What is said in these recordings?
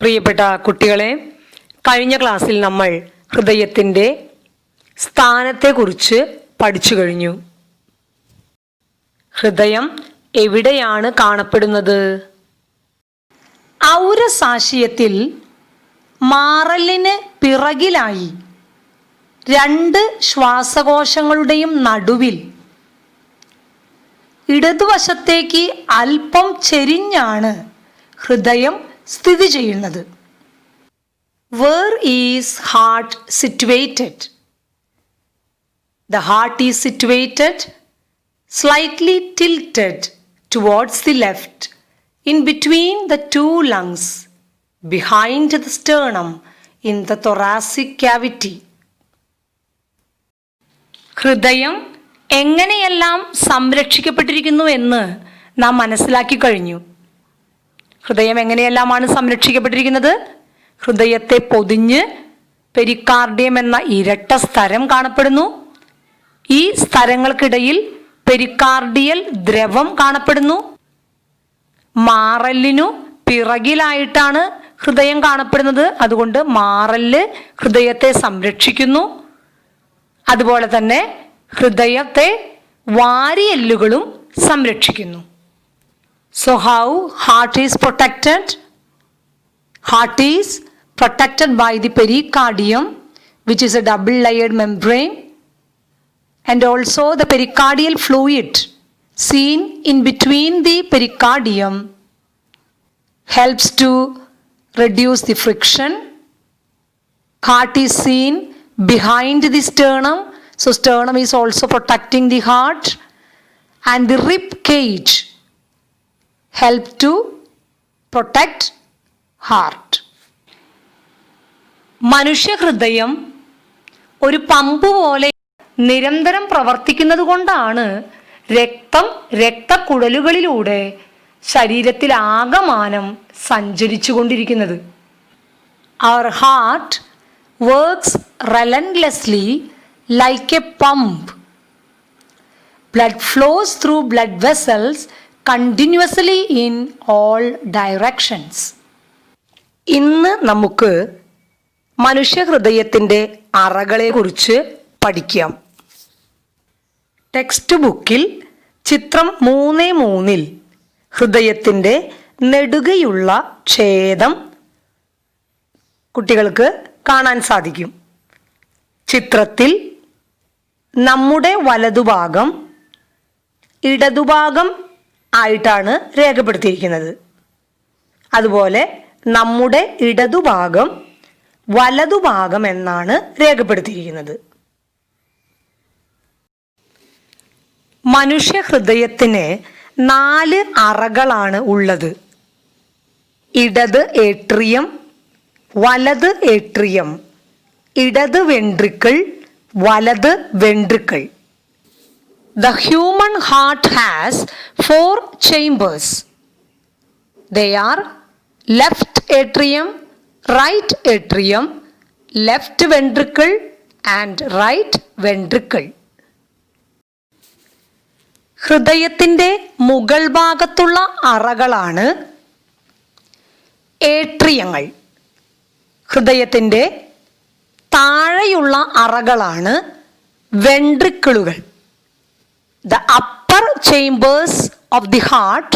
പ്രിയപ്പെട്ട കുട്ടികളെ, കഴിഞ്ഞ ക്ലാസ്സിൽ നമ്മൾ ഹൃദയത്തിൻ്റെ സ്ഥാനത്തെക്കുറിച്ച് പഠിച്ചു കഴിഞ്ഞു. ഹൃദയം എവിടെയാണ് കാണപ്പെടുന്നത്? ഔരസാശയത്തിൽ മാറലിന് പിറകിലായി രണ്ട് ശ്വാസകോശങ്ങളുടെയും നടുവിൽ ഇടതുവശത്തേക്ക് അല്പം ചെരിഞ്ഞാണ് ഹൃദയം സ്ഥിതി ചെയ്യുന്നത്. Where is heart situated? The heart is situated slightly tilted towards the left, in between the two lungs, behind the sternum, in the thoracic cavity. ഹൃദയം എങ്ങനെയെല്ലാം സംരക്ഷിക്കപ്പെട്ടിരിക്കുന്നു എന്ന് നാം മനസ്സിലാക്കി കഴിഞ്ഞു. ഹൃദയം എങ്ങനെയെല്ലാമാണ് സംരക്ഷിക്കപ്പെട്ടിരിക്കുന്നത്? ഹൃദയത്തെ പൊതിഞ്ഞ് പെരിക്കാർഡിയം എന്ന ഇരട്ട സ്തരം കാണപ്പെടുന്നു. ഈ സ്തരങ്ങൾക്കിടയിൽ പെരിക്കാർഡിയൽ ദ്രവം കാണപ്പെടുന്നു. മാറലിനു പിറകിലായിട്ടാണ് ഹൃദയം കാണപ്പെടുന്നത്. അതുകൊണ്ട് മാറല് ഹൃദയത്തെ സംരക്ഷിക്കുന്നു. അതുപോലെ തന്നെ ഹൃദയത്തെ വാരിയെല്ലുകളും സംരക്ഷിക്കുന്നു. So how heart is protected? Heart is protected by the pericardium, which is a double-layered membrane, and also the pericardial fluid seen in between the pericardium helps to reduce the friction. Heart is seen behind the sternum, so sternum is also protecting the heart, and the rib cage help to protect heart. മനുഷ്യഹൃദയം ഒരു pump പോലെ നിരന്തരം പ്രവർത്തിക്കുന്നത് കൊണ്ടാണ് രക്തം രക്തക്കുഴലുകളിലൂടെ ശരീരത്തിൽ ആകമാനം സഞ്ചരിച്ചു കൊണ്ടിരിക്കുന്നത്. Our heart works relentlessly like a pump. Blood flows through blood vessels continuously in all directions. ഇന്ന് നമുക്ക് മനുഷ്യഹൃദയത്തിൻ്റെ അറകളെക്കുറിച്ച് പഠിക്കാം. ടെക്സ്റ്റ് ബുക്കിൽ ചിത്രം 3.3 ഹൃദയത്തിൻ്റെ നെടുകയുള്ള ഛേദം കുട്ടികൾക്ക് കാണാൻ സാധിക്കും. ചിത്രത്തിൽ നമ്മുടെ വലതുഭാഗം ഇടതുഭാഗം ആയിട്ടാണ് രേഖപ്പെടുത്തിയിരിക്കുന്നത്. അതുപോലെ നമ്മുടെ ഇടതുഭാഗം വലതുഭാഗം എന്നാണ് രേഖപ്പെടുത്തിയിരിക്കുന്നത്. മനുഷ്യഹൃദയത്തിന് 4 അറകളാണ് ഉള്ളത്. ഇടത് ഏട്രിയം, വലത് ഏട്രിയം, ഇടത് വെൻട്രിക്കിൾ, വലത് ventricle. The human heart has 4 chambers. They are left atrium, right atrium, left ventricle and right ventricle. ഹൃദയത്തിൻ്റെ മുകൾ ഭാഗത്തുള്ള അറകളാണ് ഏട്രിയങ്ങൾ. ഹൃദയത്തിൻ്റെ താഴെയുള്ള അറകളാണ് വെൻട്രിക്കിളുകൾ. The upper chambers of the heart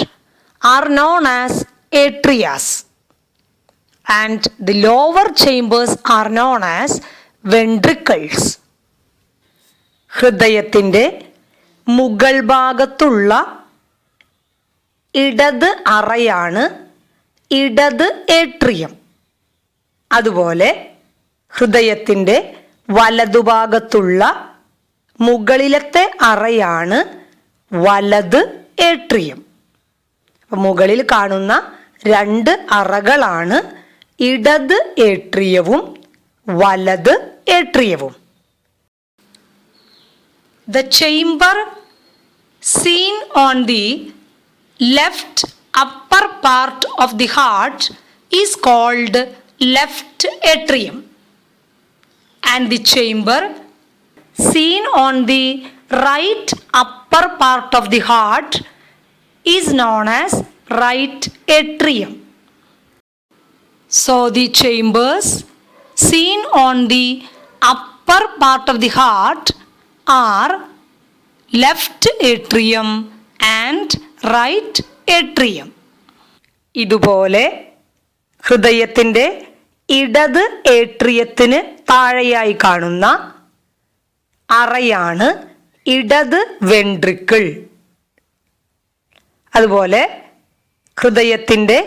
are known as atrias and the lower chambers are known as ventricles. ഹൃദയത്തിൻ്റെ മുകൾ ഭാഗത്തുള്ള ഇടത് അറയാണ് ഇടത് ഏട്രിയം. അതുപോലെ ഹൃദയത്തിൻ്റെ വലതുഭാഗത്തുള്ള മുകളിലത്തെ അറയാണ് വലത് ഏട്രിയം. അപ്പം മുകളിൽ കാണുന്ന 2 അറകളാണ് ഇടത് ഏട്രിയവും വലത് ഏട്രിയവും. The chamber seen on the left upper part of the heart is called left atrium, and the chamber seen on the right upper part of the heart is known as right atrium. So the chambers seen on the upper part of the heart are left atrium and right atrium. ഇതുപോലെ ഹൃദയത്തിൻ്റെ ഇടത് ഏട്രിയത്തിന് താഴെയായി കാണുന്ന അറയാണ് ഇടത് ventricle. അതുപോലെ ഹൃദയത്തിൻ്റെ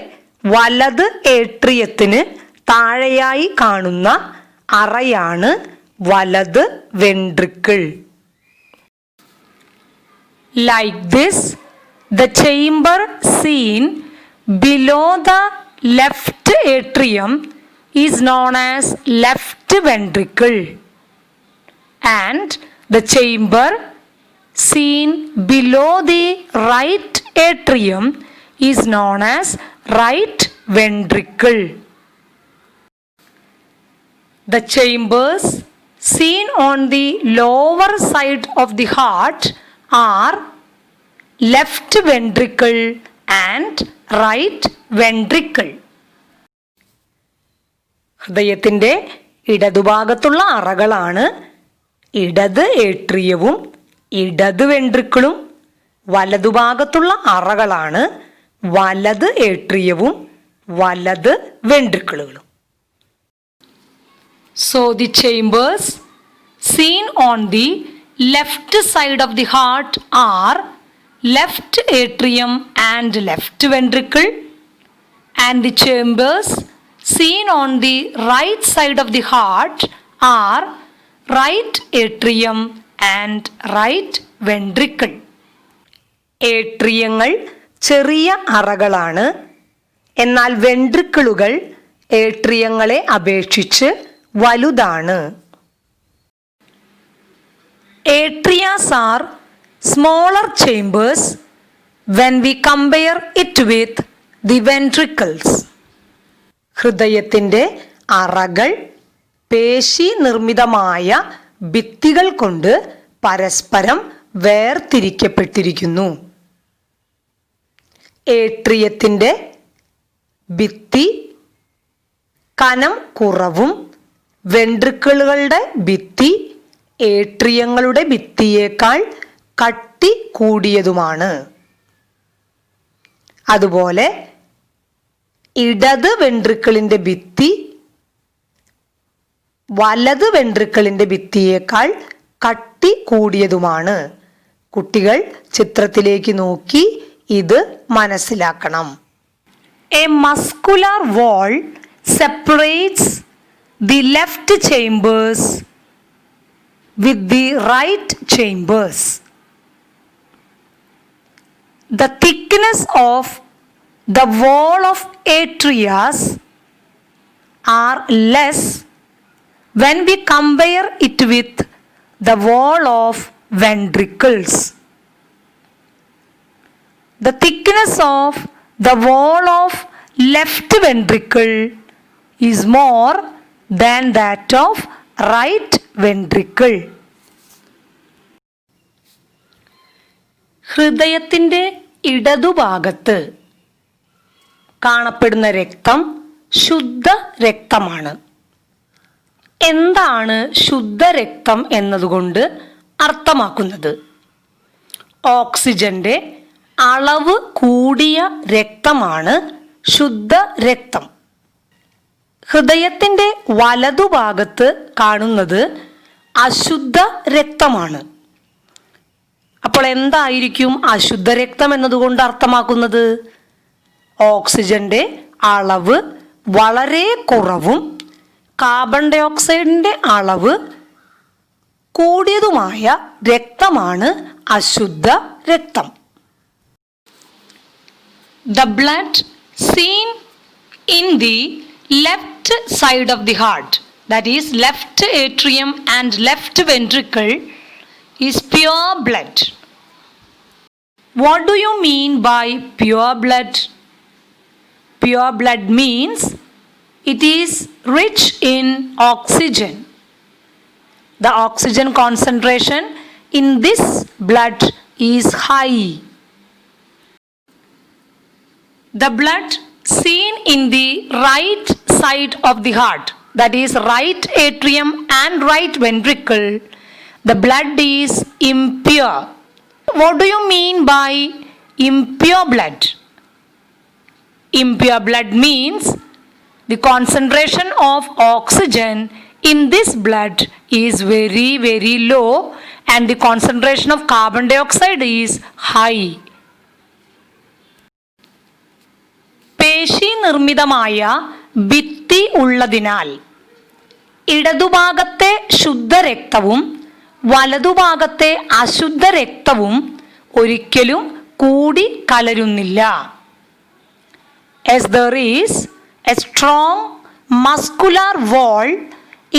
വലത് ഏട്രിയത്തിന് താഴെയായി കാണുന്ന അറയാണ് വലത് ventricle. Like this, the chamber seen below the left atrium is known as left ventricle, and the chamber seen below the right atrium is known as right ventricle. The chambers seen on the lower side of the heart are left ventricle and right ventricle. ഹൃദയത്തിൻ്റെ ഇടതുഭാഗത്തുള്ള അറകളാണ് ഇടത് ഏട്രിയവും ഇടത് വെൻട്രിക്കിളും. വലതുഭാഗത്തുള്ള അറകളാണ് വലത് ഏട്രിയവും വലത് വെൻട്രിക്കിളുകളും. So the chambers seen on the left side of the heart are left atrium and left ventricle, and the chambers seen on the right side of the heart are right atrium and right ventricle. ഏട്രിയങ്ങൾ ചെറിയ അറകളാണ്, എന്നാൽ വെൻട്രിക്കിളുകൾ ഏട്രിയങ്ങളെ അപേക്ഷിച്ച് വലുതാണ്. Atrias are smaller chambers when we compare it with the ventricles. ഹൃദയത്തിൻ്റെ അറകൾ പേശി നിർമ്മിതമായ ഭിത്തികൾ കൊണ്ട് പരസ്പരം വേർതിരിക്കപ്പെട്ടിരിക്കുന്നു. ഏട്രിയത്തിൻ്റെ ഭിത്തി കനം കുറവും വെൻട്രിക്കിളുകളുടെ ഭിത്തി ഏട്രിയങ്ങളുടെ ഭിത്തിയേക്കാൾ കട്ടി കൂടിയതുമാണ്. അതുപോലെ ഇടത് വെൻട്രിക്കിളിൻ്റെ ഭിത്തി വലത് വെൻട്രിക്കിളിൻ്റെ ഭിത്തിയേക്കാൾ കട്ടി കൂടിയതുമാണ്. കുട്ടികൾ ചിത്രത്തിലേക്ക് നോക്കി ഇത് മനസ്സിലാക്കണം. A muscular wall separates the left chambers with the right chambers. The thickness of the wall of atrias are less when we compare it with the wall of ventricles. The thickness of the wall of left ventricle is more than that of right ventricle. ഹൃദയത്തിൻ്റെ ഇടതുഭാഗത്ത് കാണപ്പെടുന്ന രക്തം ശുദ്ധ രക്തമാണ്. എന്താണ് ശുദ്ധരക്തം എന്നതുകൊണ്ട് അർത്ഥമാക്കുന്നത്? ഓക്സിജന്റെ അളവ് കൂടിയ രക്തമാണ് ശുദ്ധ രക്തം. ഹൃദയത്തിൻ്റെ വലതുഭാഗത്ത് കാണുന്നത് അശുദ്ധ രക്തമാണ്. അപ്പോൾ എന്തായിരിക്കും അശുദ്ധ രക്തം എന്നതുകൊണ്ട് അർത്ഥമാക്കുന്നത്? ഓക്സിജന്റെ അളവ് വളരെ കുറവും കാർബൺ ഡൈ ഓക്സൈഡിൻ്റെ അളവ് കൂടിയതുമായ രക്തമാണ് അശുദ്ധ രക്തം. The blood seen in the left side of the heart, that is left atrium and left ventricle, is pure blood. What do you mean by pure blood? Pure blood means it is rich in oxygen. The oxygen concentration in this blood is high. The blood seen in the right side of the heart, that is right atrium and right ventricle, the blood is impure. What do you mean by impure blood? Impure blood means the concentration of oxygen in this blood is very, very low and the concentration of carbon dioxide is high. പേശി നിർമ്മിതമായ ഭിത്തി ഉള്ളതിനാൽ ഇടതുഭാഗത്തെ ശുദ്ധരക്തവും വലതുഭാഗത്തെ അശുദ്ധ രക്തവും ഒരിക്കലും കൂടി കലരുന്നില്ല. As there is a strong muscular wall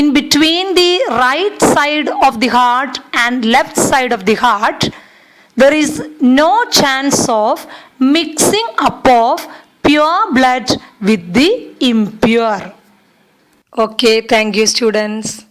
in between the right side of the heart and left side of the heart, there is no chance of mixing up of pure blood with the impure. Okay, thank you students.